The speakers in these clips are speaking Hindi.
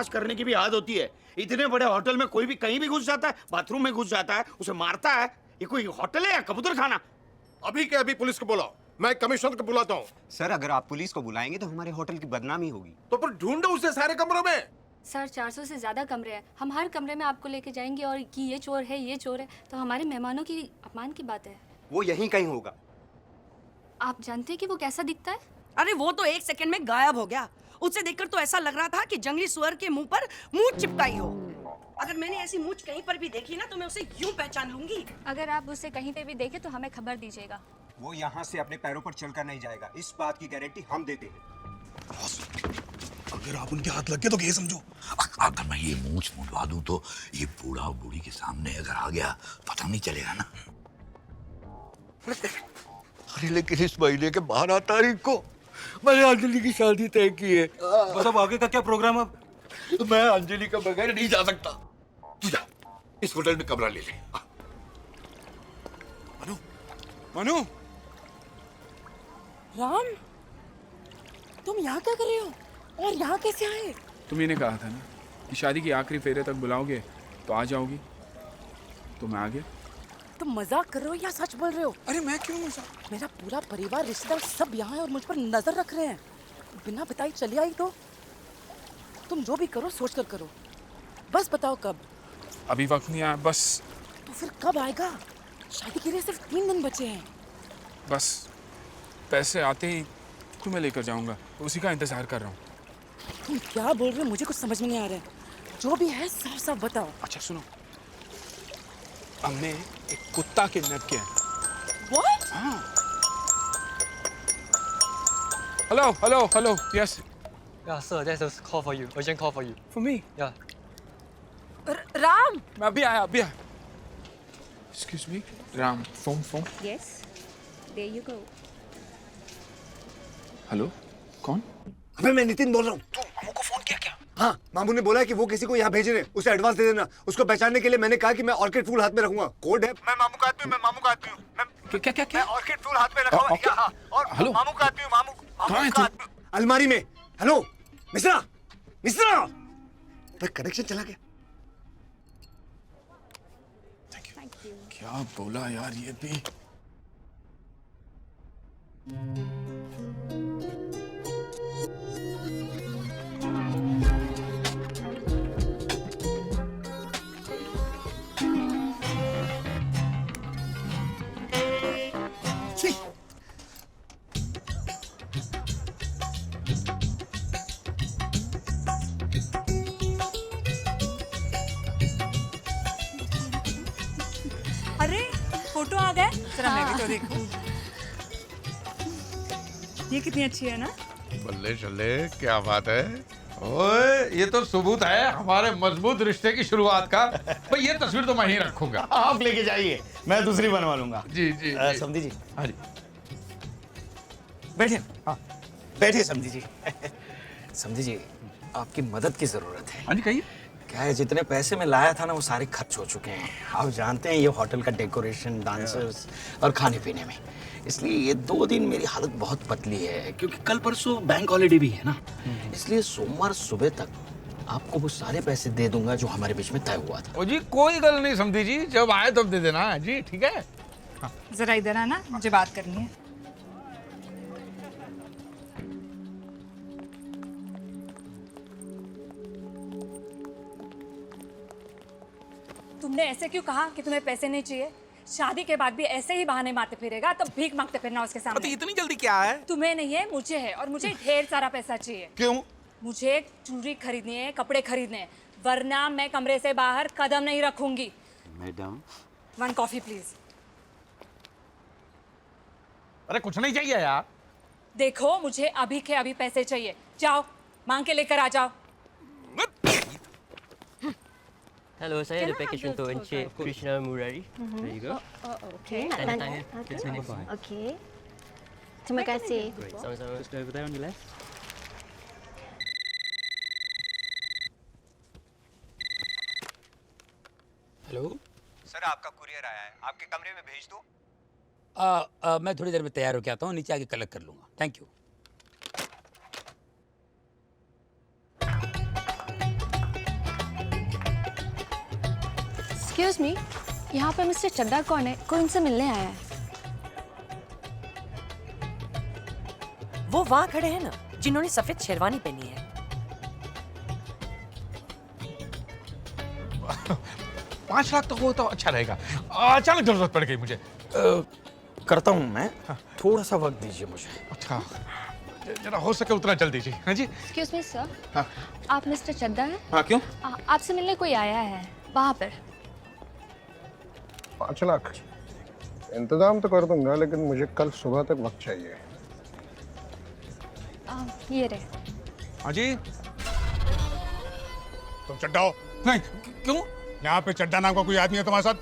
तलाश करने की भी आदत होती है। इतने बड़े होटल में कोई भी कहीं भी घुस जाता है, बाथरूम में घुस जाता है, उसे मारता है। ये कोई होटल है या कबूतर खाना? अभी के अभी पुलिस को बुलाओ, मैं कमिश्नर को बुलाता हूँ। सर अगर आप पुलिस को बुलाएंगे तो हमारे होटल की बदनामी होगी। तो फिर ढूंढो उसे सारे कमरों में। सर 400 से ज़्यादा कमरे हैं, हम हर कमरे में आपको लेके जाएंगे और कि ये चोर है ये चोर है, तो हमारे मेहमानों की अपमान की बात है। वो यहीं कहीं होगा। आप जानते हैं कि वो कैसा दिखता है? अरे वो तो 1 सेकंड में गायब हो गया। उसे देखकर तो ऐसा लग रहा था कि जंगली सुअर के मुंह पर मूंछ चिपकाई हो। अगर मैंने ऐसी मूंछ कहीं पर भी देखी ना तो मैं उसे यूं पहचान लूंगी। अगर आप उसे कहीं पे भी देखें तो हमें खबर दीजिएगा। वो यहाँ से अपने पैरों पर चलकर नहीं जाएगा, इस बात की गारंटी हम देते हैं। बॉस, अगर आप उनके हाथ लग गए तो ये समझो, अगर मैं ये मूंछ मुंडवा दूं तो ये बूढ़ा बूढ़ी के सामने अगर आ गया पता नहीं चलेगा ना। अरे लेकिन इस महीने के 12 तारीख को मैंने अंजलि की शादी तय की है। मतलब आगे का क्या प्रोग्राम अब? मैं अंजलि के बगैर नहीं जा सकता। तू जा, इस होटल में कमरा ले ले। मनु, मनु। राम, तुम यहाँ क्या कर रहे हो और यहाँ कैसे आए? तुम्ही ने कहा था ना कि शादी की आखिरी फेरे तक बुलाओगे तो आ जाओगी, तो मैं आ गया। तुम मजाक कर रहे हो या सच बोल रहे हो? अरे मैं क्यों मजाक? मेरा पूरा परिवार रिश्तेदार सब यहाँ है और मुझ पर नजर रख रहे हैं। बिना बताई चली आई तो? तुम जो भी करो सोच कर करो, बस बताओ कब? अभी वक्त नहीं आया, बस तो फिर कब आएगा? शादी के लिए सिर्फ 3 दिन बचे हैं। बस पैसे आते ही तुम्हें लेकर जाऊंगा, उसी का इंतजार कर रहा हूँ। तुम क्या बोल रहे हो? मुझे कुछ समझ में नहीं आ रहा है। जो भी है साफ साफ बताओ। अच्छा सुनो, हमने एक कुत्ता किडनैप किया है। What? हाँ। Hello hello hello, yes. Yeah, sir, there's a call for you. Urgent call for you. For me? Yeah. Ram, मैं अभी आया, अभी आया। Excuse me, Ram, phone. Yes, there you go. Hello, कौन? अबे मैं नितिन बोल रहा हूँ। तू मामू को फोन किया क्या? हाँ, मामू ने बोला कि वो किसी को यहाँ भेज रहे हैं, उसे एडवांस दे देना। उसको पहचानने के लिए मैंने कहा कि मैं ऑर्किड फूल हाथ में रखूंगा। कोड है, मैं मामू का आदमी हूँ, मैं मामू का आदमी हूँ। क्या? मैं ऑर्किड फूल हाथ में रखा हुआ okay. और हेलो? मामू का आदमी हूँ, मामू कहाँ है का तू? आदमी हूँ। अलमारी में। हेलो मिश्रा, कनेक्शन चला गया। क्या बोला यार ये भी? अरे फोटो आ गए। जरा मैं भी तो देखूं। ये कितनी अच्छी है ना? बल्ले चले, क्या बात है। ओए, ये तो सबूत है हमारे मजबूत रिश्ते की शुरुआत का। भाई ये तस्वीर तो मैं ही रखूंगा। आप लेके जाइए, मैं दूसरी बनवा लूंगा। जी। समझी जी, हाँ जी। बैठिए। हाँ बैठिए समझी जी। समझी जी, आपकी मदद की जरूरत है। हाँ जी, कहिए। क्या है, जितने पैसे मैं लाया था ना वो सारे खर्च हो चुके हैं। आप जानते हैं ये होटल का डेकोरेशन, डांसर्स और खाने पीने में, इसलिए ये 2 दिन मेरी हालत बहुत पतली है, क्योंकि कल परसों बैंक हॉलीडे भी है ना। इसलिए सोमवार सुबह तक आपको वो सारे पैसे दे दूंगा जो हमारे बीच में तय हुआ था। ओ जी, कोई गल नहीं समझी जी, जब आए तब दे देना जी, ठीक है। जरा इधर आना, मुझे बात करनी है। तुमने ऐसे क्यों कहा कि तुम्हें पैसे नहीं चाहिए? शादी के बाद भी ऐसे ही बहाने मारते फिरेगा तो भीख मांगते फिरना उसके सामने। अभी इतनी जल्दी क्या है? तुम्हें नहीं है, मुझे है, और मुझे ढेर सारा पैसा चाहिए। क्यों? मुझे ज्वेलरी खरीदनी है, कपड़े खरीदने हैं, वरना मैं कमरे से बाहर कदम नहीं रखूंगी। Madam, 1 coffee please. अरे कुछ नहीं चाहिए यार। देखो मुझे अभी के अभी पैसे चाहिए, जाओ मांग के लेकर आ जाओ। Hello, saya ada package untuk Encik Krishna Murari. There you go. Okay. And time. It's number 5. Okay. Terima kasih. Great. Sama-sama. Just over there on your left. Hello sir आपका कुरियर आया है, आपके कमरे में भेज दूं? मैं थोड़ी देर में तैयार होके आता हूँ, नीचे आके कलेक्ट कर लूँगा। Thank you. एक्सक्यूज मी, यहाँ पे मिस्टर चड्डा कौन है? कोई उनसे मिलने आया है। वो वहाँ खड़े हैं ना, जिन्होंने सफेद शेरवानी पहनी है। 5 लाख तो हो तो अच्छा रहेगा। अचानक जरूरत पड़ गई मुझे। करता हूँ मैं, थोड़ा सा वक्त दीजिए मुझे। अच्छा, जरा हो सके उतना जल्दी जी। हाँ जी। एक्सक्यूज मी सर, हाँ। आप मिस्टर चड्डा हैं? हाँ, क्यों? आपसे मिलने कोई आया है वहाँ पर। 5 लाख इंतजाम तो कर दूंगा, लेकिन मुझे कल सुबह तक वक्त चाहिए। ये रहे। हाँ जी। तुम चड्डा हो? नहीं, क्यों? यहाँ पे चड्डा नाम का कोई आदमी है तुम्हारे साथ?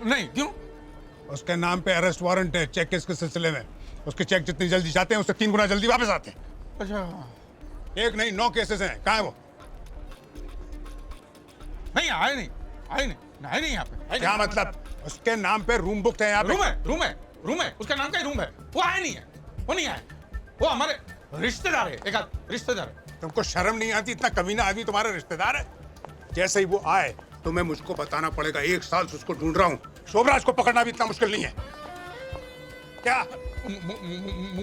नहीं, क्यों? उसके नाम पे अरेस्ट वारंट है चेक केस के सिलसिले में। उसके चेक जितनी जल्दी जाते हैं उससे 3 गुना जल्दी वापस आते हैं। अच्छा। 1 नहीं 9 केसेस हैं। कहाँ है वो? नहीं, आए नहीं, आए नहीं, आए नहीं यहाँ पे। क्या मतलब? उसके नाम पे रूम बुक है यहाँ पे? रूम है, उसका नाम का ही रूम है। वो आए नहीं है, वो नहीं आए। वो हमारे रिश्तेदार है, एक रिश्तेदार है। तुमको शर्म नहीं आती? इतना कमीना आदमी तुम्हारा रिश्तेदार है? जैसे ही वो आए तुम्हें मुझको बताना पड़ेगा। 1 साल से उसको ढूंढ रहा हूँ। शोभराज को पकड़ना भी इतना मुश्किल नहीं है। क्या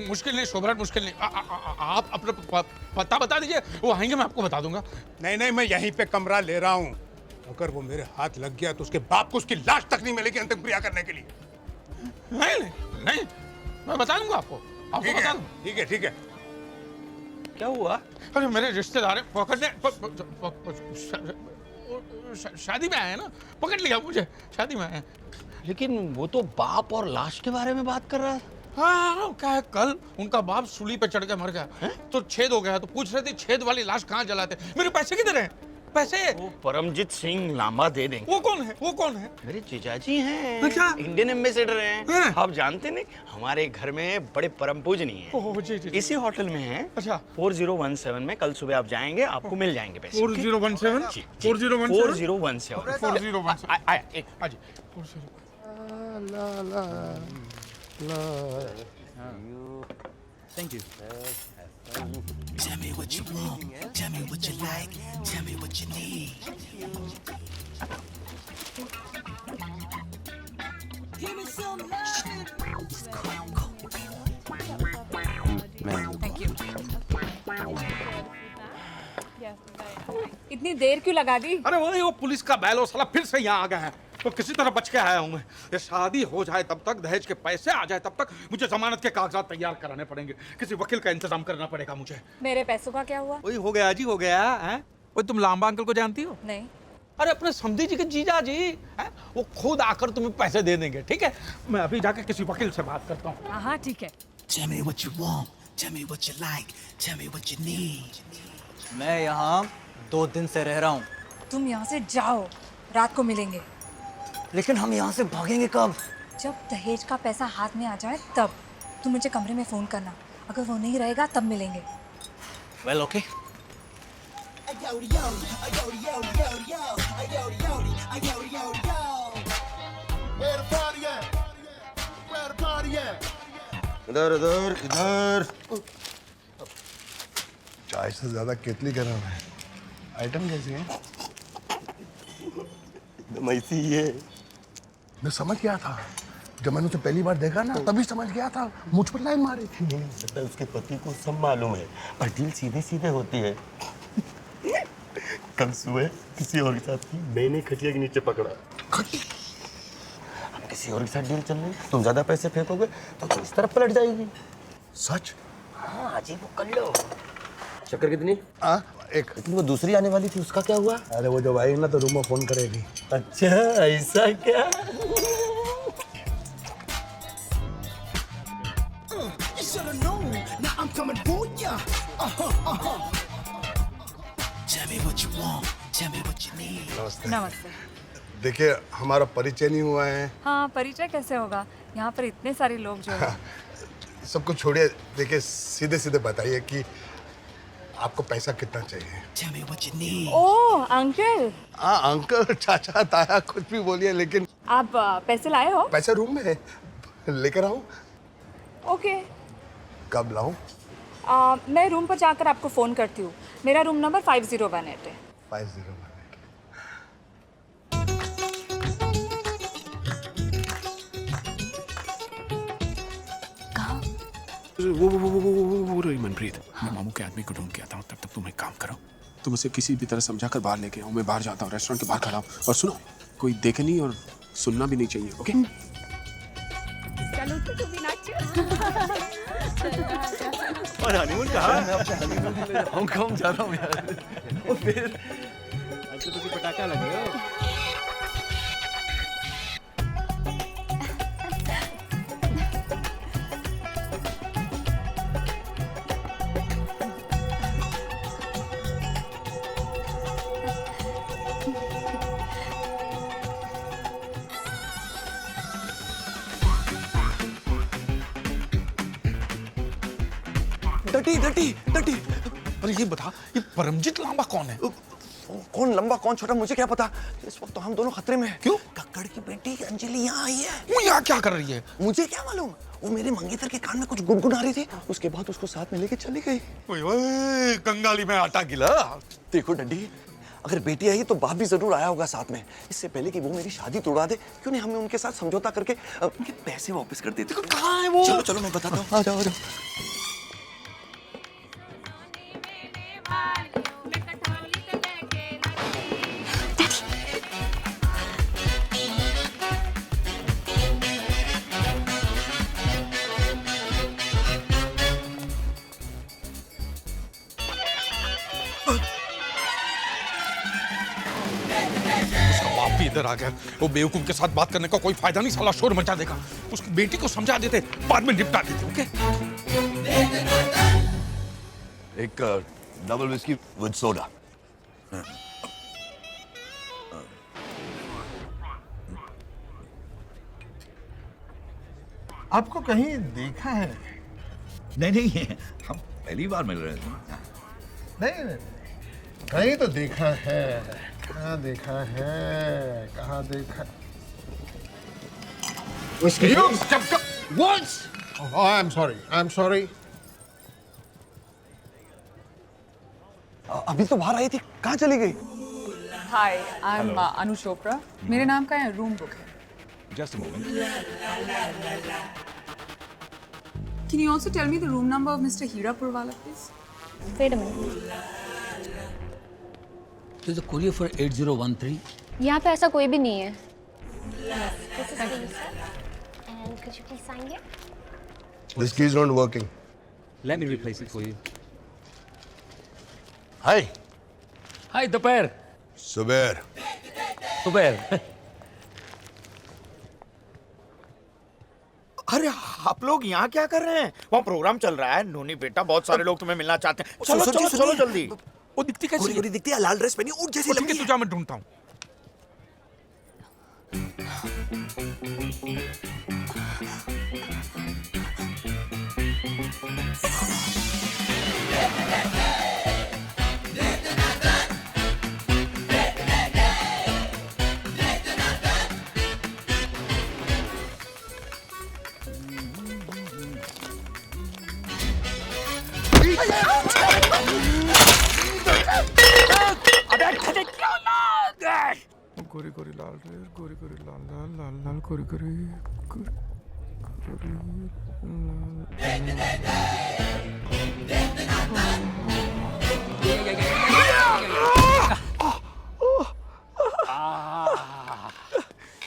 मुश्किल नहीं शोभराज, मुश्किल नहीं। आप अपना पता बता दीजिए, वो आएंगे मैं आपको बता दूंगा। नहीं, मैं यहीं पे कमरा ले रहा हूँ। अगर वो मेरे हाथ लग गया तो उसके बाप को उसकी लाश तक नहीं मिलेगी अंतिम क्रिया करने के लिए। नहीं, मैं बता दूंगा आपको बता दूंगा। ठीक है। क्या हुआ? अरे मेरे रिश्तेदार हैं, पकड़ने शादी में आए हैं ना, पकड़ लिया मुझे, शादी में आए हैं। लेकिन वो तो बाप और लाश के बारे में बात कर रहा है। हाँ, क्या है, कल उनका बाप सूली पे चढ़ के मर गया तो छेद हो गया, तो पूछ रहे थे छेद वाली लाश कहाँ जलाते। मेरे पैसे किधर हैं? पैसे वो परमजीत सिंह लांबा दे देंगे। वो कौन है? मेरे जीजाजी हैं। अच्छा। इंडियन एम्बेसडर हैं। हाँ। आप जानते नहीं, हमारे घर में बड़े परम पूजनीय हैं। ओह, जी। इसी होटल में हैं। अच्छा। 4017 में कल सुबह आप जाएंगे, आपको मिल जाएंगे पैसे। 4017? जी। 4017? 4017। आया एक। हाँ जी। Thank you. Tell me what you want, tell me what you like, tell me what you need. Give me some love. Thank you. इतनी देर क्यों लगा दी? अरे वो पुलिस का बैलो साला फिर से यहाँ आ गया है, तो किसी तरह बच के आया हूँ मैं। ये शादी हो जाए तब तक, दहेज के पैसे आ जाए तब तक मुझे जमानत के कागजात तैयार कराने पड़ेंगे। किसी वकील का इंतजाम करना पड़ेगा मुझे। मेरे पैसों का क्या हुआ? वही हो गया जी, हो गया है। वो तुम लांबा अंकल को जानती हो? नहीं। अरे अपने समधी जी के जीजा जी हैं, वो खुद आकर तुम्हें पैसे दे देंगे। ठीक है, मैं अभी जाके किसी वकील से बात करता हूँ। हाँ ठीक है। Tell me what you want, tell me what you like, tell me what you need. मैं यहाँ 2 दिन से रह रहा हूँ। तुम यहाँ से जाओ, रात को मिलेंगे। लेकिन हम यहाँ से भागेंगे कब? जब दहेज का पैसा हाथ में आ जाए तब। तुम मुझे कमरे में फोन करना, अगर वो नहीं रहेगा तब मिलेंगे। Well okay. इधर चाय से ज्यादा केतली कर रहा है। आइटम कैसी है? एकदम ऐसी ही है। मैं समझ गया था जब मैंने उसे पहली बार देखा ना, तभी समझ गया था। मुझ पर लाइन मारी थी। लगता है उसके पति को सब मालूम है, पर डील सीधे सीधे होती है। कल सुबह किसी और के साथ थी, मैंने खटिया के नीचे पकड़ा। अब किसी और के साथ डील चल रही, तुम ज्यादा पैसे फेंकोगे तो इस तरफ पलट जाएगी। सच? हाँ, अजीब कर लो। शक्कर कितनी? एक। लेकिन वो दूसरी आने वाली थी, उसका क्या हुआ? अरे वो जब आएगी ना तो रूम में फोन करेगी। अच्छा, ऐसा क्या? नमस्ते। देखिए, हमारा परिचय नहीं हुआ है। हाँ, परिचय कैसे होगा? यहाँ पर इतने सारे लोग जो हैं। सबको छोड़िए, देखिए सीधे सीधे बताइए कि आपको पैसा कितना चाहिए? ओह अंकल। हाँ अंकल, चाचा, ताया, कुछ भी बोलिए, लेकिन आप पैसे लाए हो? पैसा रूम में है, लेकर आऊं? ओके। कब लाऊं? मैं रूम पर जाकर आपको फ़ोन करती हूँ। मेरा रूम नंबर 5018 है। 5018। वो रही मनप्रीत, मैं मामू के आदमी को ढूंढ के आता हूँ, तब तक तुम एक काम करो, तुम उसे किसी भी तरह समझा कर बाहर लेके आओ। मैं बाहर जाता हूँ, रेस्टोरेंट के बाहर खड़ा हूँ। और सुनो, कोई देखे नहीं और सुनना भी नहीं चाहिए, ओके? चलो तो भी नाच। और हनीमून कहाँ है? मैं अपने हनीमून के लिए हांगकांग जा रहा हूँ यार। और फिर अच्छा तो पटाखा लगे हो। डटी डटी डटी। अरे ये बता, ये परमजीत लांबा कौन है? कौन लंबा कौन छोटा मुझे क्या पता। इस वक्त तो हम दोनों खतरे में हैं। क्यों? कक्कड़ की बेटी अंजलि यहाँ आई है। वो यहाँ क्या कर रही है? मुझे क्या मालूम, वो मेरे मंगेतर के कान में कुछ गुनगुना रही थी, उसके बाद उसको साथ में लेके चली गई। ओए कंगाली में आटा गिला। देखो डड्डी, अगर बेटी आई तो बाप भी जरूर आया होगा साथ में। इससे पहले कि वो मेरी शादी तोड़ा दे, क्यों नहीं हमें उनके साथ समझौता करके उनके पैसे वापस कर देते। कहाँ है वो? चलो चलो मैं बताता हूँ, आ जाओ आ जाओ। इधर आ गया। वो बेवकूफ के साथ बात करने का कोई फायदा नहीं, साला शोर मचा देगा। उसकी बेटी को समझा देते, बाद में निपटा देते। ओके? एक डबल विस्की विद सोडा। आपको कहीं देखा है? नहीं, हम पहली बार मिल रहे थे। नहीं, कहीं तो देखा है। कहाँ देखा है? कहाँ देखा? Oh, I'm sorry. अभी तो बाहर आई थी, कहाँ चली गई? हाय, आई एम अनु चोपड़ा। मेरे नाम का है रूम बुक है। Just a moment. Can you also tell me the room number of Mr. Hira Purwala, please? Wait a minute. There's a courier for 8013. यहाँ पे ऐसा कोई भी नहीं है. This is for you, sir. And could you please sign here? This key is not working. Let me replace it for you. Hi. Hi, दोपहर. सुबेर. दोपहर. अरे आप लोग यहाँ क्या कर रहे हैं? वहाँ प्रोग्राम चल रहा है। नोनी बेटा, बहुत सारे लोग तुम्हें मिलना चाहते हैं। चलो चलो चलो जल्दी। वो दिखती कैसी है? दिखती है, लाल ड्रेस पहनी, ऊँट जैसी ठीक है, तू जा, मैं ढूंढता हूँ। गोरी गोरी लाल रे, गोरी गोरी लाल लाल लाल लाल, गोरी गोरी गोरी गोरी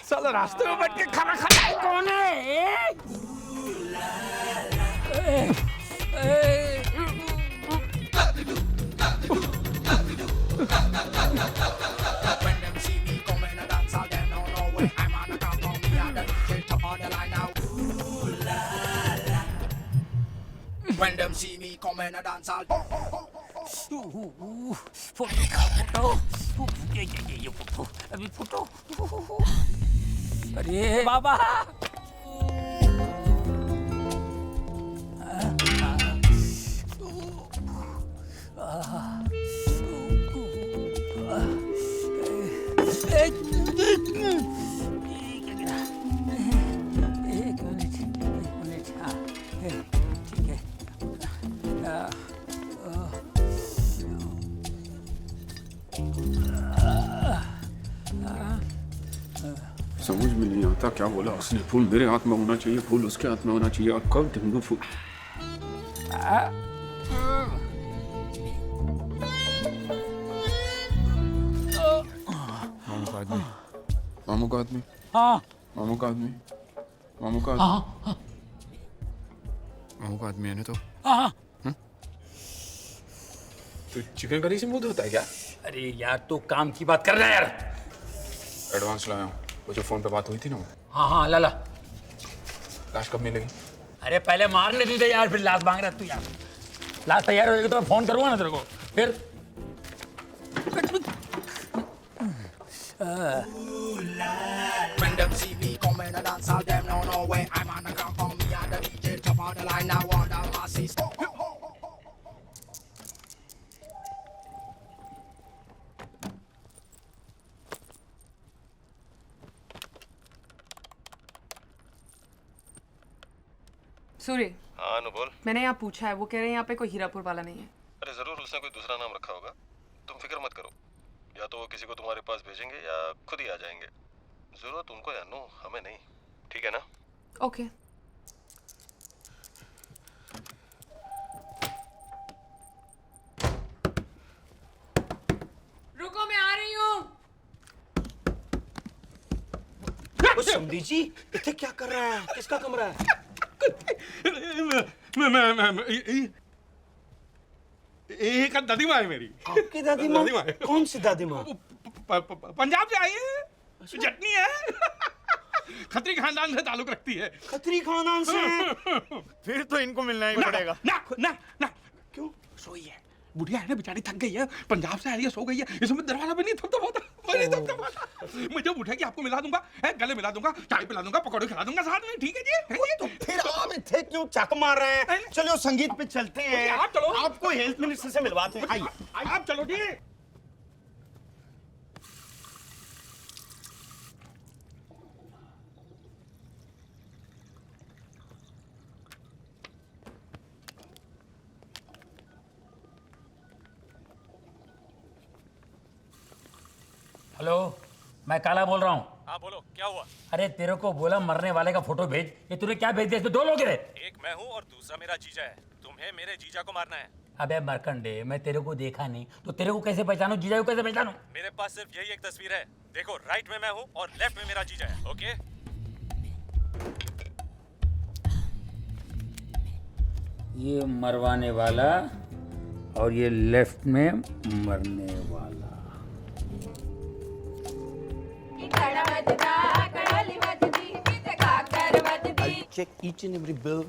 साला रास्ते में बैठ के खाना खाता है कौन है? When them see me coming a dance hall. Photo. अरे बाबा समझ में नहीं आता क्या बोला उसने। फूल मेरे हाथ में होना चाहिए, फूल उसके हाथ में होना चाहिए। और कब दूंगा फूल? मामू का आदमी, मामू का आदमी, हाँ मामू का आदमी, मामू का हाँ आदमी, हाँ मामू का आदमी है ना तो हाँ। तो चिकन करी से मुंह धोता है क्या? अरे यार तू काम की बात कर रहा है यार। एडवांस लाया हूँ, वो जो फोन पे बात हुई थी ना वो। हाँ हाँ ला ला। लाश कब मिलेगी? अरे पहले मारने दीजिए यार, फिर लाश मांग रहा है तू यार। लाश तैयार हो जाएगी तो मैं फोन करूँगा ना तेरे को फिर। When them see me coming and dance all them know no way. I'm on the ground for me and the DJ jump on the line now all the masses. सूर्य, हाँ अनु बोल। मैंने यहाँ पूछा है, वो कह रहे हैं यहाँ पे कोई हीरापुर वाला नहीं है। अरे जरूर उसने कोई दूसरा नाम रखा होगा, तुम फिक्र मत करो। या तो वो किसी को तुम्हारे पास भेजेंगे या खुद ही आ जाएंगे। जरूरत उनको है अनु, हमें नहीं। ठीक है ना? ओके। रुको मैं आ रही हूँ। समधी जी इतने क्या कर रहा है? किसका कमरा है? एक दादी माँ है मेरी। आपकी दादी माँ? कौन सी दादी माँ? पंजाब से आई है, चटनी है। खत्री खानदान से ताल्लुक रखती है। खत्री खानदान से? फिर तो इनको मिलना ही पड़ेगा। ना ना ना क्यों? सोई है, बुढ़िया है ना बेचारी, थक गई है, पंजाब से आई है, सो गई है, इसमें दरवाजा भी नहीं थपथपाता, मैं जब उठेगी आपको मिला दूंगा, गले मिला दूंगा, चाय पिला दूंगा, पकौड़े खिला दूंगा साथ में। ठीक है जी? तो फिर आप इतने क्यों चक मार रहे हैं? चलो संगीत पे चलते हैं। आप चलो, आपको हेल्थ मिनिस्टर से मिलवाते हैं। आइए आप चलो जी। हेलो, मैं काला बोल रहा हूँ। हाँ बोलो, क्या हुआ? अरे तेरे को बोला मरने वाले का फोटो भेज, ये तूने क्या भेज दिया? इसमें दो लोग हैं। एक मैं हूँ और दूसरा मेरा जीजा है। तुम्हें मेरे जीजा को मारना है। अबे मरकंडे, मैं तेरे को देखा नहीं तो तेरे को कैसे पहचानूं? जीजा को कैसे पहचानूं? मेरे पास सिर्फ यही एक तस्वीर है। देखो, राइट में मैं हूँ और लेफ्ट में मेरा जीजा है। ओके? ये मरवाने वाला और ये लेफ्ट में मरने वाला। I'll check each and every bill.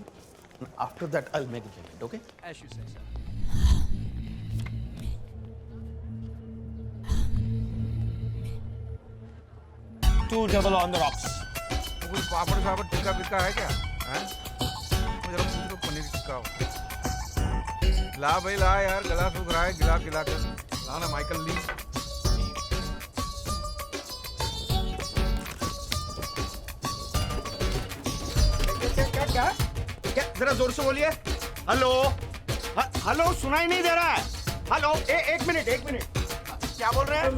After that, I'll make the payment. Okay? As you say, sir. Two double on the rocks. कोई पापड़ सापड़ टिक्का पिक्का है क्या? हैं? मुझे लगा पूरी तो पनीर टिक्का हो। ला भाई ला यार, गला सूख रहा है, गिला गिला कर। ला ना माइकल ली। क्या? जरा जोर से बोलिए। हेलो, हेलो, सुनाई नहीं दे रहा है। हेलो, एक मिनट। क्या बोल रहे हैं?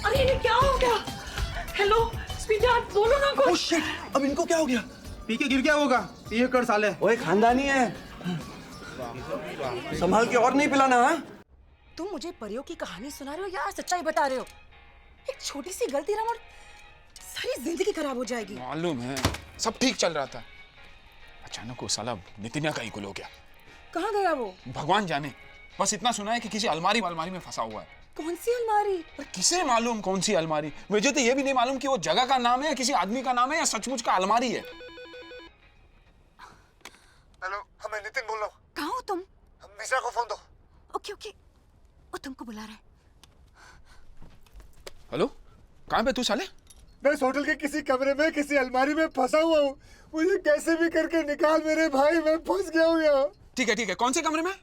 अरे ये क्या हो गया? हेलो स्वीटहार्ट, बोलो ना कुछ। ओह शिट, अब इनको क्या हो गया? पी के गिर गया होगा। ये कर साले। ओए खानदानी है, संभाल के और नहीं पिलाना। हाँ? तुम मुझे परियों की कहानी सुना रहे हो या सच्चाई बता रहे हो? एक छोटी सी गलती ना और सारी जिंदगी खराब हो जाएगी। मालूम है, सब ठीक चल रहा था, अचानक वो साला नितिन का ही गुल हो गया। कहाँ गया वो? भगवान जाने, बस इतना सुना है कि किसी अलमारी में फंसा हुआ है। कौन सी अलमारी? पर किसे मालूम कौन सी अलमारी? मुझे तो ये भी नहीं मालूम कि वो जगह का नाम है या किसी आदमी का नाम है या सचमुच का अलमारी है। हेलो, मैं नितिन बोल रहा हूँ। कहाँ हो तुम? मिश्रा को फोन दो। ओके ओके, वो तुमको बुला रहा है। हेलो, कहाँ पे तू साले? मैं इस होटल के किसी कमरे में किसी अलमारी में फंसा हुआ हूँ। मुझे कैसे भी करके निकाल मेरे भाई, मैं फंस गया हूँ यहाँ। ठीक है, कौन से कमरे में?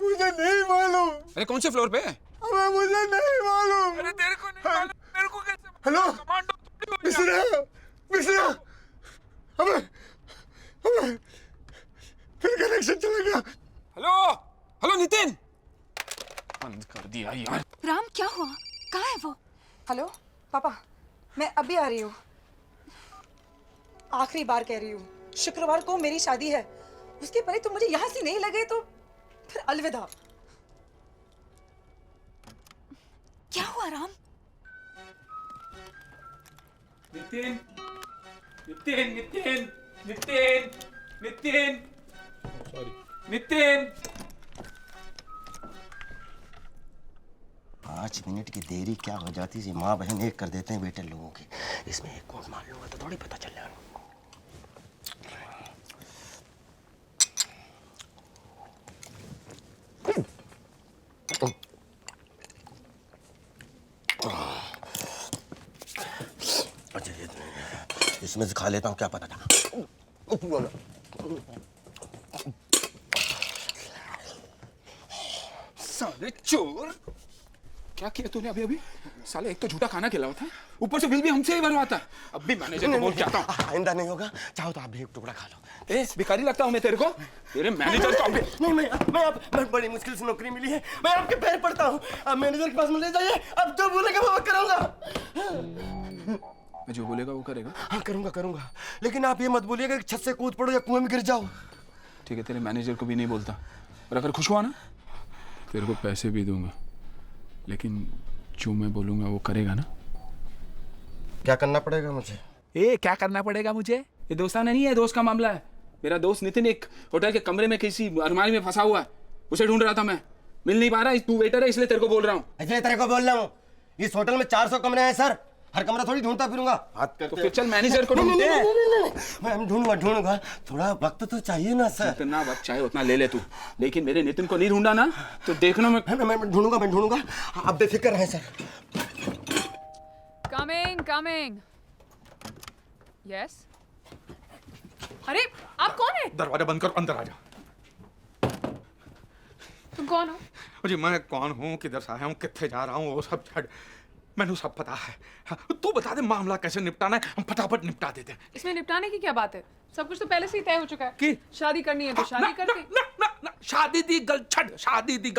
मुझे नहीं मालूम। अरे कौन से फ्लोर पे है? अबे मुझे नहीं मालूम। अरे तेरे को नहीं मालूम, मेरे को कैसे? हेलो कमांडो मिश्रा, अबे फिर कनेक्शन चला गया। हेलो नितिन। दिया यार। राम क्या हुआ? कहाँ है वो? हेलो पापा, मैं अभी आ रही हूँ। आखिरी बार कह रही हूँ, शुक्रवार को मेरी शादी है। उसके पहले तुम मुझे यहाँ से नहीं लगे तो फिर अलविदा। क्या हुआ राम? नितिन, नितिन, नितिन, नितिन, नितिन, सॉरी, नितिन। 5 मिनट की देरी क्या हो जाती है, माँ बहन एक कर देते हैं बेटे लोगों की। इसमें एक कोट मार लूंगा तो थोड़ी पता चल जाएगा। अच्छा इसमें से खा लेता हूँ, क्या पता था। साले चोर, क्या किया तूने अभी अभी? साले एक तो झूठा खाना खिलाया था, ऊपर से बिल भी हमसे ही भरवाता। अब भी मैनेजर को बोल के आता हूँ। आइंदा नहीं होगा, चाहो तो आप भी एक टुकड़ा खा लो। ए, भिखारी लगता हूँ मैं तेरे को? तेरे मैनेजर को अभी नहीं, मैं बड़ी मुश्किल से नौकरी मिली है, मैं आपके पैर पड़ता हूँ। आप मैनेजर के पास में ले जाइए, अब जो बोलेगा वो करूँगा। मैं जो बोलेगा वो करेगा? हाँ करूँगा, लेकिन आप ये मत बोलिएगा कि छत से कूद पड़ो या कुएं में गिर जाओ। ठीक है, तेरे मैनेजर को भी नहीं बोलता, और अगर खुश हुआ ना तेरे को पैसे भी दूंगा, लेकिन जो मैं बोलूंगा वो करेगा ना? क्या करना पड़ेगा मुझे? ए, क्या करना पड़ेगा मुझे? ये दोस्ताना नहीं है, दोस्त का मामला है। मेरा दोस्त नितिन एक होटल के कमरे में किसी अलमारी में फंसा हुआ है, उसे ढूंढ रहा था मैं, मिल नहीं पा रहा। तू वेटर है इसलिए तेरे को बोल रहा हूँ। इसलिए तेरे को बोल रहा हूँ, इस होटल में 400 कमरे हैं सर, हर कमरा थोड़ी ढूंढता फिरूंगा। तो फिर चल मैनेजर को ढूंढते हैं। मैं ढूंढूंगा, थोड़ा वक्त तो चाहिए ना सर। जितना वक्त चाहिए उतना ले ले तू, लेकिन मेरे नितिन को नहीं ढूंढा ना तो देखना मैं ढूंढूंगा, आप बेफिक्र रहें सर। कमिंग। यस। अरे आप कौन है? दरवाजा बंद करो, अंदर आ जा। तुम कौन हो? जी मैं कौन हूँ, किधर से आया हूँ, कितने जा रहा हूँ, वो सब छड़ मैंने सब पता है। हाँ, तू बता दे मामला कैसे निपटाना है, हम फटाफट निपटा देते हैं। इसमें निपटाने की क्या बात है? सब कुछ तो पहले से ही तय हो चुका है कि शादी करनी है तो शादी करते। ना, शादी दी गल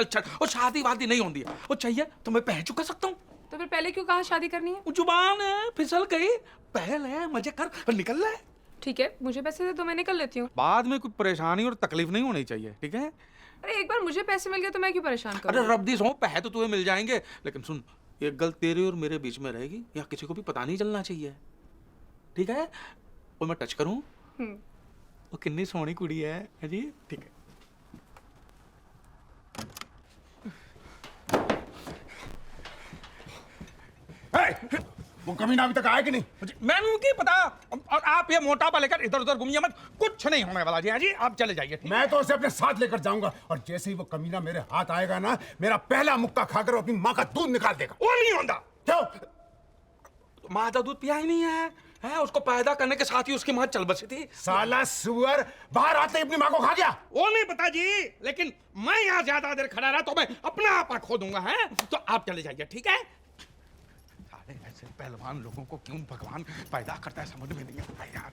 छड़, और शादी वादी नहीं होती है। वो चाहिए तो मैं पह चुका सकता हूँ। तो फिर पहले क्यों कहा शादी करनी है? जुबान है, फिसल गई, पहल है, मजे कर और निकल रहा है। ठीक है, मुझे पैसे दे तो मैं निकल लेती हूँ। बाद में कोई परेशानी और तकलीफ नहीं होनी चाहिए, ठीक है? अरे एक बार मुझे पैसे मिल गए तो मैं क्यों परेशान करूँ? अरे रब दी सो, पैसे तो तुम्हें मिल जाएंगे, लेकिन सुन, एक गल तेरे और मेरे बीच में रहेगी, या किसी को भी पता नहीं चलना चाहिए, ठीक है? और मैं टच करूं, वो कितनी सोहनी कुड़ी है जी, ठीक है? वो कमीना अभी तक आया कि नहीं? मैंने उनकी पता, और आप ये मोटापा लेकर इधर उधर घूमिए मत, कुछ नहीं होने वाला जी। आप चले जाइए। मैं तो उसे अपने साथ लेकर जाऊंगा, और जैसे ही वो कमीना मेरे हाथ आएगा ना, मेरा पहला मुक्का खाकर अपनी माँ का दूध निकाल देगा। वो नहीं होता। क्यों? माँ का दूध पिया ही नहीं है, उसको पैदा करने के साथ ही उसकी माँ चल बसी थी। साला सुअर बाहर आते ही अपनी माँ को खा गया। वो नहीं पता जी, लेकिन मैं यहाँ ज्यादा देर खड़ा रहा तो मैं अपना आपा खो दूंगा, है? तो आप चले जाइए, ठीक है? ऐसे पहलवान लोगों को क्यों भगवान पैदा करता है समझ में नहीं आता यार।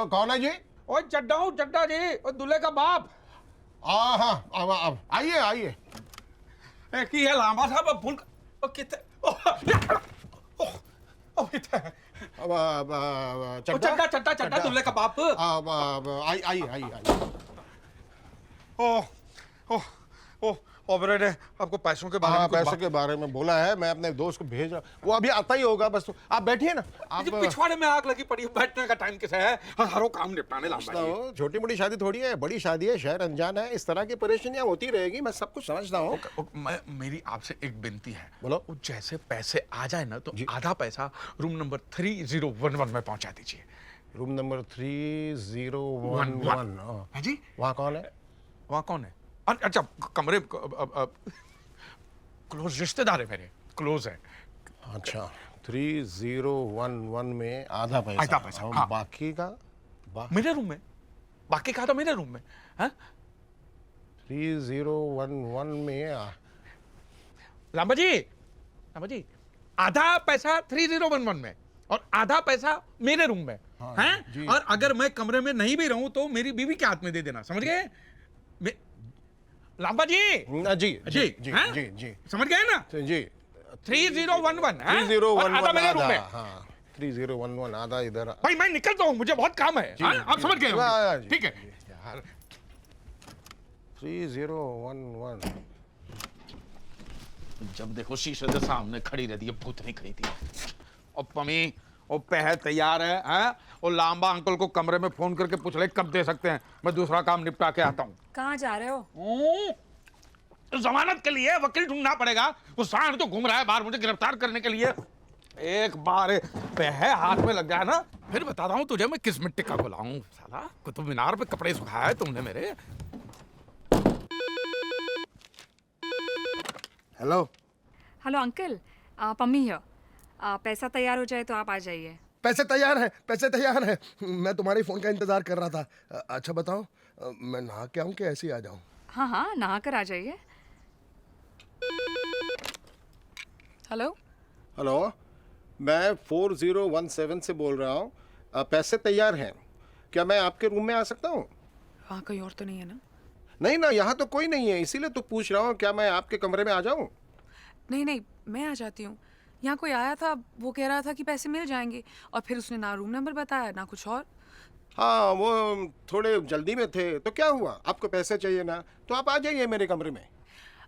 कौन है जी? ओए चड्डा जी, और दूल्हे का बाप। हाँ, अब आइए। एक ही है लांबा साहब, अब फूल कितने चड्डा दूल्हे का बाप। आइए। ऑपरेटर ने आपको पैसों के बारे में पैसे के बारे में बोला है, मैं अपने दोस्त को भेज रहा हूँ, वो अभी आता ही होगा। बस तो आप बैठिए ना। आप पिछवाड़े में आग लगी पड़ी, बैठने का टाइम किसे है? हरो काम निपटाने लांबा जी। छोटी मोटी शादी थोड़ी है, बड़ी शादी है, शहर अनजान है, इस तरह की परेशानियां होती रहेगी, मैं सब कुछ समझता हूँ। मेरी आपसे एक विनती है, बोलो। जैसे पैसे आ जाए ना तो आधा पैसा रूम नंबर 3011 में पहुंचा दीजिए। रूम नंबर 3011 है जी? वहाँ कौन है? अच्छा, कमरे क्लोज रिश्तेदार है मेरे, क्लोज है। अच्छा, 3011 में आधा पैसा। हाँ। बाकी का मेरे रूम में, बाकी का तो मेरे रूम में। 3011 में लांबा जी, आधा पैसा 3011 में, और आधा पैसा मेरे रूम में हैं, और अगर मैं कमरे में नहीं भी रहूं तो मेरी बीवी के हाथ में दे देना, समझ गए? लांबा जी जी जी जी हैं? जी जी समझ गए ना? जी 3011 हैं? 3011 और आधा मेरे रूम में। हाँ 3011 आधा इधर। भाई मैं निकलता हूँ, मुझे बहुत काम है। हाँ? आप समझ गए होंगे। ठीक है यार 3011 जब देखो शीशे के सामने खड़ी रहती है, भूत नहीं खड़ी थी। और पमी और पह तैयार है हैं? और लांबा अंकल को कमरे में फोन करके पूछ ले कब दे सकते हैं, मैं दूसरा काम निपटा के आता हूँ। कहाँ जा रहे हो? तो जमानत के लिए वकील ढूंढना पड़ेगा। वो सांड तो घूम रहा है बाहर मुझे गिरफ्तार करने के लिए। एक बार पह हाथ में लग गया ना, फिर बता रहा हूँ तुझे मैं किस मिट्टी का गुलाम। साला कुतुब मीनार पे कपड़े सुखाया है तुमने मेरे। Hello hello uncle, Pammi here. पैसा तैयार हो जाए तो आप आ जाइए। पैसे तैयार हैं, पैसे तैयार हैं। मैं तुम्हारे फोन का इंतजार कर रहा था। अच्छा बताओ, मैं नहा के आऊं कि ऐसे ही आ जाऊं? हाँ हाँ, नहा कर आ जाइए। हेलो हेलो, मैं 4017 से बोल रहा हूँ। पैसे तैयार हैं, क्या मैं आपके रूम में आ सकता हूँ? वहाँ कोई और तो नहीं है ना? नहीं ना, यहाँ तो कोई नहीं है, इसीलिए तो पूछ रहा हूँ क्या मैं आपके कमरे में आ जाऊँ? नहीं नहीं, मैं आ जाती हूँ। यहाँ कोई आया था, वो कह रहा था कि पैसे मिल जाएंगे, और फिर उसने ना रूम नंबर बताया ना कुछ और। हाँ, वो थोड़े जल्दी में थे तो क्या हुआ, आपको पैसे चाहिए ना तो आप आ जाइए मेरे कमरे में।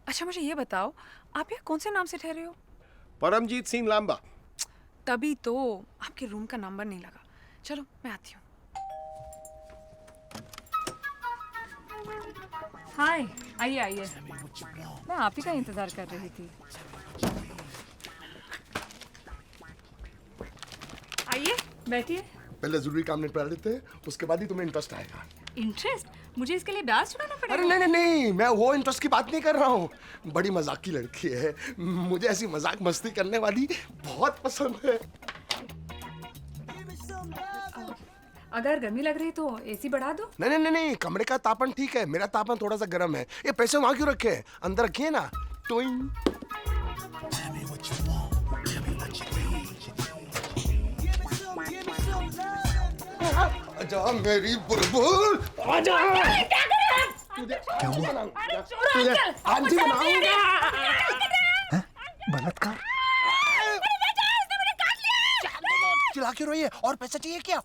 अच्छा मुझे ये बताओ, आप यहाँ कौन से नाम से ठहरे हो? परमजीत सिंह लांबा। तभी तो आपके रूम का नंबर नहीं लगा। चलो मैं आती हूँ। हाय, आइए आइए, मैं आप ही का इंतजार कर रही थी। आइए बैठिए। पहले जरूरी काम निपटा लेते हैं, उसके बाद ही तुम्हें इंटरेस्ट आएगा। इंटरेस्ट? मुझे इसके लिए ब्याज चुकाना पड़ेगा? अरे नहीं नहीं नहीं, मैं वो इंटरेस्ट की बात नहीं कर रहा हूँ। बड़ी मजाक की लड़की है, मुझे ऐसी मजाक मस्ती करने वाली बहुत पसंद है। अगर गर्मी लग रही तो एसी बढ़ा दो। नहीं नहीं नहीं नहीं, कमरे का तापन ठीक है, मेरा तापन थोड़ा सा गर्म है। ये पैसे वहां क्यों रखे हैं, अंदर रखिए ना। टोइंग। आजा मेरी बुलबुल, आजा। क्या हुआ? आंटी बनाऊंगा। बलात्कार? चिल्ला क्यों रही है? और पैसा चाहिए क्या?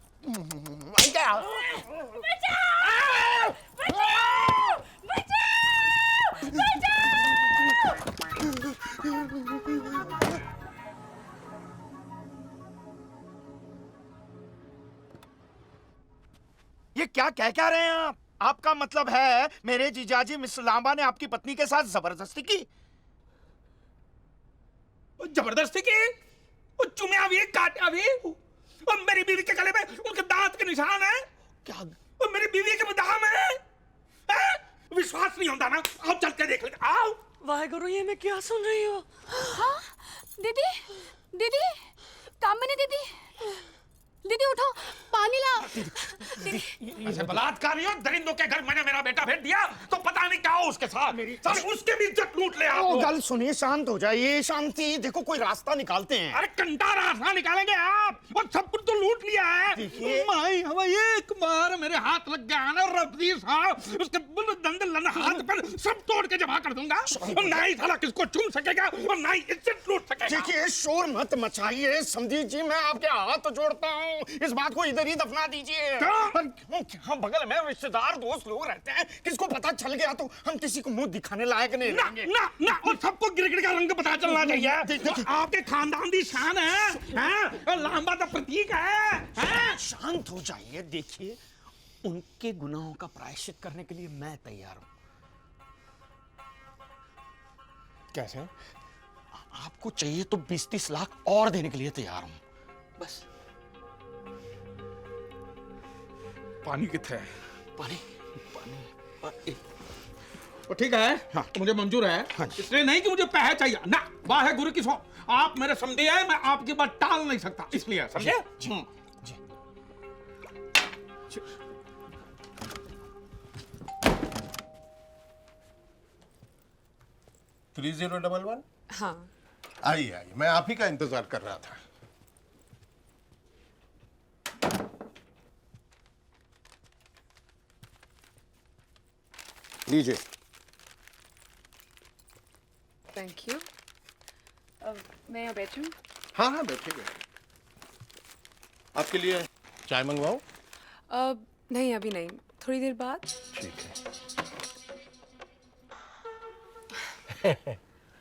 ये क्या कह रहे हैं आप? आपका मतलब है मेरे जीजाजी मिस्टर लांबा ने आपकी पत्नी के साथ जबरदस्ती की? जबरदस्ती की? वो चुम्या भी काटा भी, और मेरी बीवी के गले में उनके दांत के निशान है। क्या? और मेरी बीवी के दाम है? विश्वास नहीं होता ना? आओ चल के देख ले। आओ। वाहेगुरु, ये मैं क्या सुन रही हूँ? हाँ दीदी, दीदी, कामिनी दीदी, दीदी उठो, पानी लाओ। ऐसे बलात्कारी हो, दरिंदों के घर मैंने मेरा बेटा भेज दिया तो पता नहीं क्या हो उसके साथ। उसके भी इज्जत लूट ले आप। गल सुनिए, शांत हो जाइए। शांति, देखो कोई रास्ता निकालते हैं। अरे कंटा रास्ता निकालेंगे आप? और सब कुछ तो लूट लिया है। माई हवा एक बार मेरे हाथ लग गया ना रब्बी साहब, उसके दंड लन हाथ पर सब तोड़ के जमा कर दूंगा। और ना ही साला किसको चूम सकेगा और ना ही इज्जत लूट सकेगा। देखिए शोर मत मचाइए, समझी जी, मैं आपके हाथ जोड़ता हूँ, इस बात को इधर ही दफना दीजिए। क्या बगल में रिश्तेदार दोस्त लोग रहते हैं, किसको पता चल गया तो हम किसी को मुंह दिखाने लायक नहीं रहेंगे। ना ना, और सबको गिरगिट का रंग पता चलना चाहिए। आपके खानदान की शान है, और लांबा तो प्रतीक है। शांत हो जाइए। देखिए उनके गुनाहों का प्रायश्चित करने के लिए मैं तैयार हूं। कैसे? आपको चाहिए तो 20-30 लाख और देने के लिए तैयार हूं, बस। पानी कितने है? पानी पानी तो ठीक है। हाँ। तो मुझे मंजूर है। हाँ। इसलिए नहीं कि मुझे पैसे चाहिए ना, वाहे गुरु की सौ। आप मेरे समझे हैं, मैं आपकी बात टाल नहीं सकता, इसलिए समझे? जी। 3011? हाँ आइए आइए, मैं आप ही का इंतजार कर रहा था। लीजिए। Thank you. मैं यहाँ बैठूँ? हाँ हाँ बैठिए। आपके लिए चाय मंगवाऊं? नहीं अभी नहीं, थोड़ी देर बाद। ठीक है।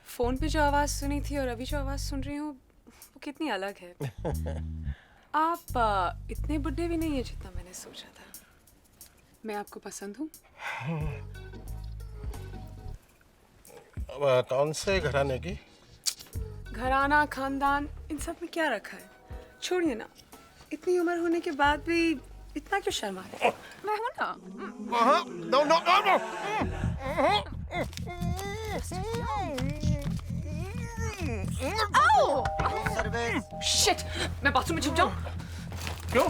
फोन पे जो आवाज़ सुनी थी और अभी जो आवाज़ सुन रही हूँ वो कितनी अलग है। आप इतने बुढ़े भी नहीं है जितना मैंने सोचा था। मैं आपको पसंद हूँ? कौन से घराने की? घराना, खानदान, इन सब में क्या रखा है? छोड़िए ना, इतनी उम्र होने के बाद भी इतना क्यों शर्मा रहे हैं? मैं हूँ ना। No no no. शिट! मैं बाथरूम में छुप जाऊँ? क्यों?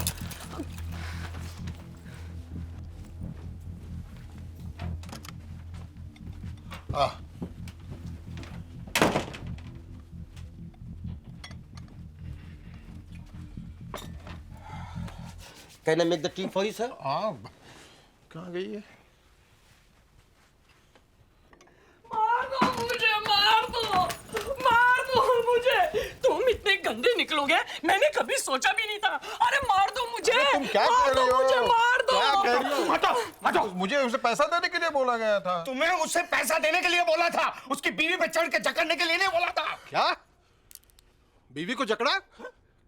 Can I make the tea for you, sir? कहाँ गई है? मार दो मुझे, मार दो, मार दो मुझे। तुम इतने गंदे निकलोगे मैंने कभी सोचा भी नहीं था। अरे मार दो मुझे। तुम क्या कर रही हो? मुझे मार दो। क्या कर रही हो? हटो, हटो। मुझे उसे पैसा देने के लिए बोला गया था। तुम्हें उससे पैसा देने के लिए बोला था, उसकी बीवी पे चढ़ के जकड़ने के लिए नहीं बोला था। क्या? बीवी को जकड़ा?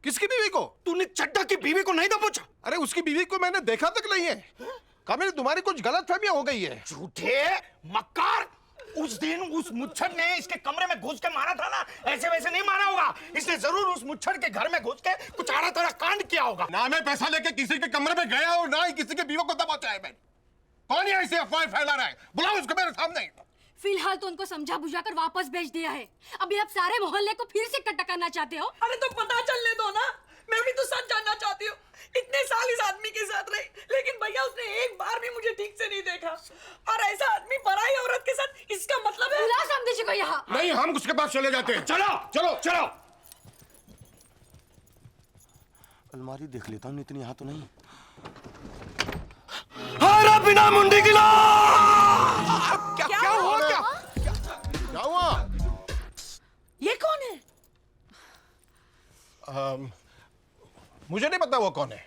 किसकी बीवी को? तूने चड्डा की बीवी को नहीं दबोचा? अरे उसकी बीवी को मैंने देखा तक नहीं है। कामिनी तुम्हारी कुछ गलतफहमियां हो गई है। झूठे मक्कार। उस दिन उस मुच्छर ने इसके कमरे में घुस के मारा था ना, ऐसे वैसे नहीं मारा होगा। इसने जरूर उस मुच्छर के घर में घुस के कुछ आड़ा तड़ा कांड किया होगा। ना मैं पैसा लेके किसी के कमरे में गया और ना ही किसी के बीवी को दबोचा है मैंने। कौन है ऐसे अफवाह फैला रहा है? बुलाओ उसको मेरे सामने। फिलहाल तो उनको समझा बुझा कर वापस भेज दिया है। अभी आप सारे मोहल्ले को फिर से इकट्ठा करना चाहते हो? अरे तो पता चलने दो ना, मैं भी तो सच जानना चाहती हूँ। इतने साल इस आदमी के साथ रही, लेकिन भैया उसने एक बार भी मुझे ठीक से नहीं देखा। और ऐसा आदमी पराई औरत के साथ, इसका मतलब है? बुला समझी जी को यहाँ। नहीं, हम उसके पास चले जाते हैं। चलो चलो चलो। अलमारी देख लेता हूँ, इतनी यहाँ तो नहीं। हारा बिना मुंडी गिला। क्या हुआ? क्या हुआ? ये कौन है? मुझे नहीं पता वो कौन है।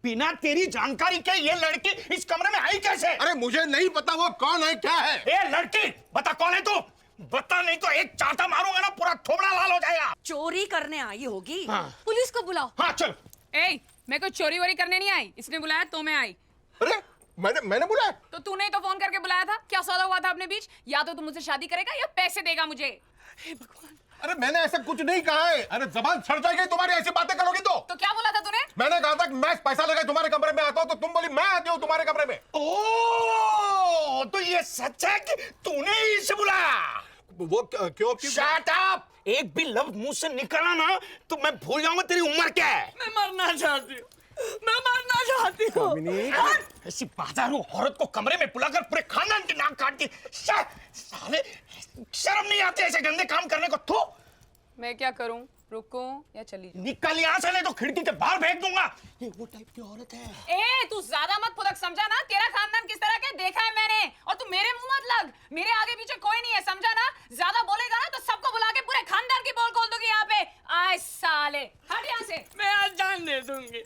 बिना तेरी जानकारी के ये लड़की इस कमरे में आई कैसे? अरे मुझे नहीं पता वो कौन है, क्या है? ए लड़की, बता कौन है तू? बता, नहीं तो एक चाटा मारूंगा ना, पूरा थोबड़ा लाल हो जाएगा। चोरी करने आई होगी। पुलिस को बुलाओ। हाँ चल। ए, मैं कोई चोरी वोरी करने नहीं आई, इसने बुलाया तो मैं आई। अरे मैंने बुलाया? तो तूने ही तो फोन करके बुलाया था। क्या सौदा हुआ था अपने बीच? या तो तू मुझसे शादी करेगा या पैसे देगा मुझे। हे भगवान। अरे मैंने ऐसा कुछ नहीं कहा है। अरे जबान छड़ जाएगी तुम्हारी, ऐसी बातें करोगी तो क्या बोला था तूने? मैंने कहा था कि मैं पैसा लेकर तुम्हारे कमरे में आता हूँ, तो तुम बोली मैं आती हूँ तुम्हारे कमरे में। ओ, तो ये सच है कि तूने ही इसे बुलाया? वो क्यों? Shut up! एक भी लफ्ज मुंह से निकला ना तो मैं भूल जाऊंगा तेरी उम्र क्या है। मैं मरना चाहती हूँ, मैं मरना चाहती हूँ। ऐसी बाजारू औरत को कमरे में बुलाकर पूरे खानदान की नाक काट दी। साले शर्म नहीं आती ऐसे गंदे काम करने को? थू। मैं क्या करूं? रुकूं या चली जाऊं? निकल यहाँ से, नहीं तो खिड़की के बाहर फेंक दूंगा। ये वो टाइप की औरत है। ए, तू ज्यादा मत फुदक, समझा ना? तेरा खानदान किस तरह का देखा है मैंने, और तू मेरे मुंह मत लग। मेरे आगे पीछे कोई नहीं है, समझा ना? ज्यादा बोलेगा ना तो सबको बुला के पूरे खानदान की पोल खोल दूंगी यहाँ पे। आए साले, हट यहाँ से। मैं आज जान दे दूंगी,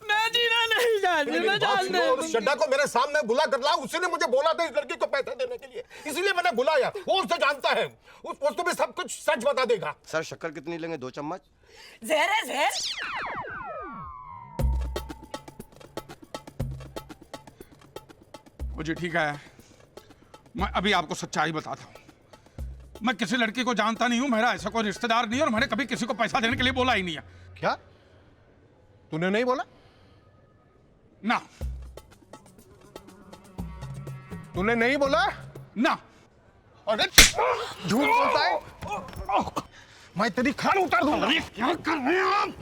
मैं जीना नहीं चाहती, मैं जान दे दूंगी। शड्डा को मेरे सामने बुला कर ला। उसने मुझे बोला था इस लड़की को पैसा देने के लिए, इसलिए मैंने बुलाया। वो उससे जानता है, उसको भी सब कुछ सच बता देगा। सर शक्कर कितनी लेंगे? 2 चम्मच। जहर है जहर। मुझे ठीक है, मैं अभी आपको सच्चाई बताता हूँ। मैं किसी लड़की को जानता नहीं हूँ, मेरा ऐसा कोई रिश्तेदार नहीं है, और मैंने कभी किसी को पैसा देने के लिए बोला ही नहीं है। क्या तूने नहीं बोला? ना। तूने नहीं बोला ना? अरे झूठ बोलता है। मैं तेरी खाल उतार दूंगा। अरे क्या कर रहे हैं आप?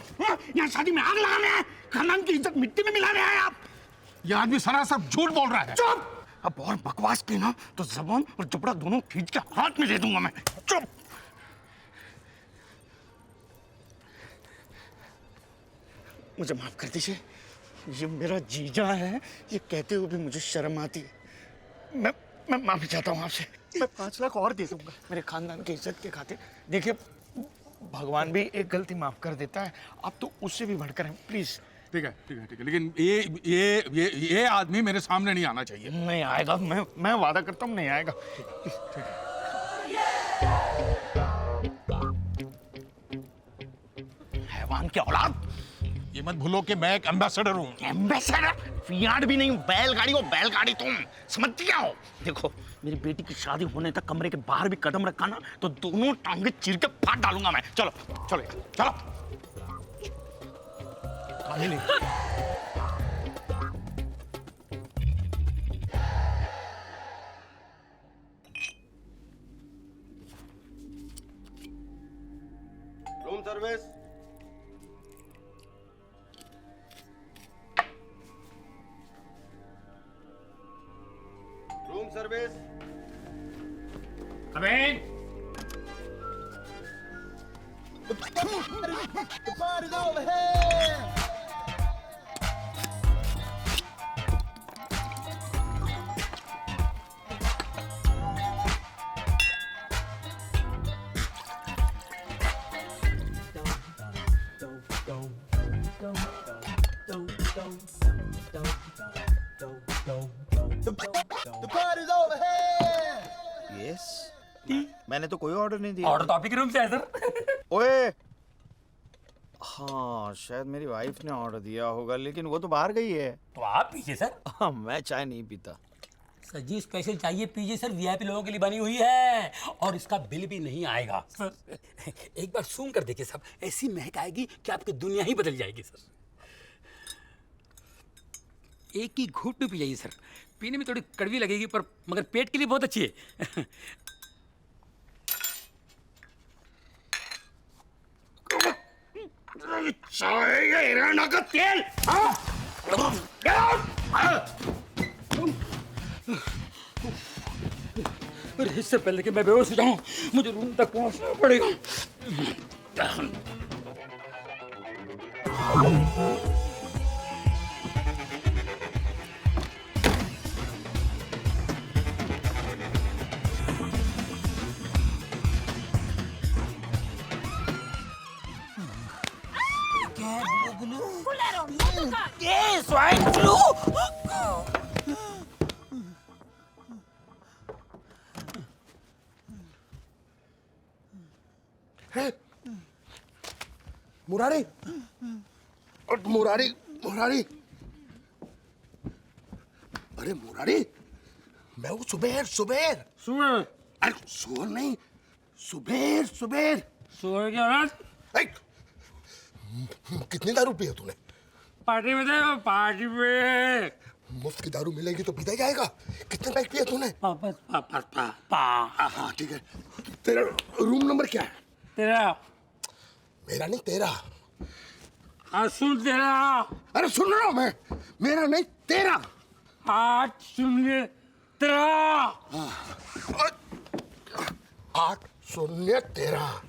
यहाँ शादी में आग लगाने हैं, खानदान की इज्जत मिट्टी में मिला रहे हैं आप। यह आदमी सरासर झूठ बोल रहा है। चुप! अब और बकवास की ना तो जबान और जबड़ा दोनों खींच के हाथ में दे दूंगा मैं। चुप! मुझे माफ कर दीजिए, ये मेरा जीजा है। ये कहते हुए भी मुझे शर्म आती है। मैं माफी चाहता हूँ आपसे। मैं 5 लाख और दे दूंगा मेरे खानदान की इज्जत के खातिर। देखिए भगवान भी एक गलती माफ कर देता है, आप तो उससे भी बढ़कर हैं, प्लीज। ठीक है, लेकिन ये आदमी मेरे सामने नहीं आना चाहिए। नहीं आएगा, मैं वादा करता हूँ नहीं आएगा। हैवान की औलाद, ये मत भूलो कि मैं एक एम्बेसडर हूँ। एम्बेसडर? फियाट भी नहीं, बैलगाड़ी हो बैलगाड़ी, तुम समझ क्या हो? देखो मेरी बेटी की शादी होने तक कमरे के बाहर भी कदम रखा ना तो दोनों टांगे चीर के फाड़ डालूंगा मैं। चलो चलो चलो। Kamini, room service. Room service. Come in. The party's over here. The party's over here. Yes. मैंने तो कोई ऑर्डर नहीं दिया। ऑर्डर तो आप ही के रूम से है सर। ओए, हाँ शायद मेरी वाइफ ने ऑर्डर दिया होगा, लेकिन वो तो बाहर गई है। तो आप पीजिए सर। हाँ, मैं चाय नहीं पीता। सर जी स्पेशल चाहिए पीजिए सर, वीआईपी लोगों के लिए बनी हुई है और इसका बिल भी नहीं आएगा सर। एक बार सूंघ कर देखिए साहब, ऐसी महक आएगी कि आपकी दुनिया ही बदल जाएगी सर। एक ही घूंट में पी जाइए सर, पीने में थोड़ी कड़वी लगेगी पर मगर पेट के लिए बहुत अच्छी है। चाय या हिराना का तेल, अरे इससे पहले कि मैं बेहोश हो जाऊं मुझे रूम तक पहुंचना पड़ेगा। Swine flu. मुरारी, मुरारी, मुरारी, अरे मुरारी, मैं हूँ सुबेर, सुबेर। सुबेर? अरे सुबेर नहीं, सुबेर, सुबेर। सुबेर क्या बात? कितनी दारू पी है तूने? पार्टी में थे, पार्टी में। मुफ्त की दारू मिलेगी तो पीता जाएगा। कितने पैक पिए तूने? हाँ ठीक है। तेरा रूम नंबर क्या है? तेरा। मेरा नहीं तेरा। सुन तेरा। अरे सुन रहा हूँ मैं, मेरा नहीं तेरा। 8-0 तेरा। 8-0 तेरा।